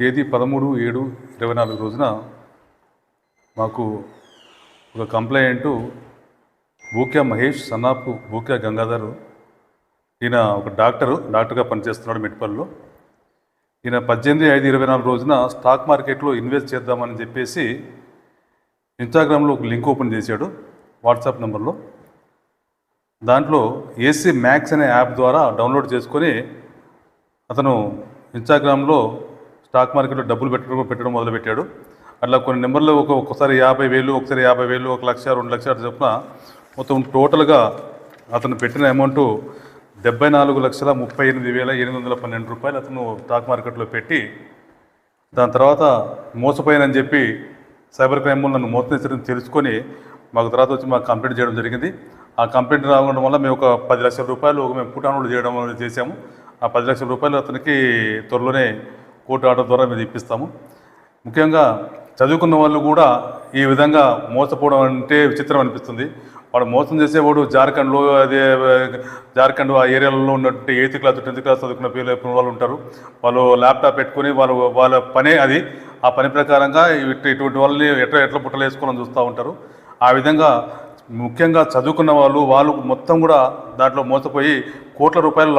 తేదీ 13/7/24 రోజున మాకు ఒక కంప్లైంటు బూక్యా మహేష్ సన్నాఫ్ బూక్యా గంగాధర్. ఈయన ఒక డాక్టర్గా పనిచేస్తున్నాడు మెట్పల్లిలో. ఈయన 18/5/24 రోజున స్టాక్ మార్కెట్లో ఇన్వెస్ట్ చేద్దామని చెప్పేసి ఇన్స్టాగ్రామ్లో ఒక లింక్ ఓపెన్ చేశాడు వాట్సాప్ నెంబర్లో. దాంట్లో ఏసీ మ్యాక్స్ అనే యాప్ ద్వారా డౌన్లోడ్ చేసుకొని అతను ఇన్స్టాగ్రామ్లో స్టాక్ మార్కెట్లో డబ్బులు పెట్టడం మొదలుపెట్టాడు. అట్లా కొన్ని నెంబర్లు ఒక్కొక్కసారి 50,000, ఒకసారి 50,000, 1,00,000, 2,00,000 చొప్పున మొత్తం టోటల్గా అతను పెట్టిన అమౌంట్ 74,38,812 రూపాయలు అతను స్టాక్ మార్కెట్లో పెట్టి, దాని తర్వాత మోసపోయానని చెప్పి సైబర్ క్రైమ్ నన్ను మోసం తెలుసుకొని మాకు తర్వాత వచ్చి మాకు కంప్లైంట్ చేయడం జరిగింది. ఆ కంప్లైంట్ రావడం వల్ల మేము ఒక 10 లక్షల రూపాయలు మేము పుటానులు చేసాము. ఆ 10 లక్షల రూపాయలు అతనికి త్వరలోనే కోర్టు ఆర్డర్ ద్వారా మేము ఇప్పిస్తాము. ముఖ్యంగా చదువుకున్న వాళ్ళు కూడా ఈ విధంగా మోసపోవడం అంటే విచిత్రం అనిపిస్తుంది. వాడు మోసం చేసేవాడు జార్ఖండ్ ఆ ఏరియాలలో ఉన్నటువంటి 8th క్లాస్ 10th క్లాస్ చదువుకున్న పిల్లలు వాళ్ళు ఉంటారు. వాళ్ళు ల్యాప్టాప్ పెట్టుకుని వాళ్ళ పనే అది. ఆ పని ప్రకారంగా ఇటువంటి వాళ్ళని ఎట్లా పుట్టలు వేసుకోవాలని చూస్తూ ఉంటారు. ఆ విధంగా ముఖ్యంగా చదువుకున్న వాళ్ళు మొత్తం కూడా దాంట్లో మోసపోయి కోట్ల రూపాయలు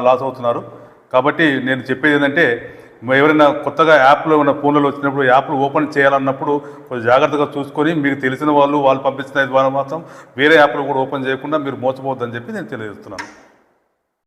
లాస్ అవుతున్నారు. కాబట్టి నేను చెప్పేది ఏంటంటే, ఎవరైనా కొత్తగా యాప్లో ఉన్న ఫోన్లలో వచ్చినప్పుడు యాప్లు ఓపెన్ చేయాలన్నప్పుడు కొంచెం జాగ్రత్తగా చూసుకొని మీకు తెలిసిన వాళ్ళు పంపించిన ద్వారా మాత్రం వేరే యాప్లు కూడా ఓపెన్ చేయకుండా మీరు మోసపోవద్దని చెప్పి నేను తెలియజేస్తున్నాను.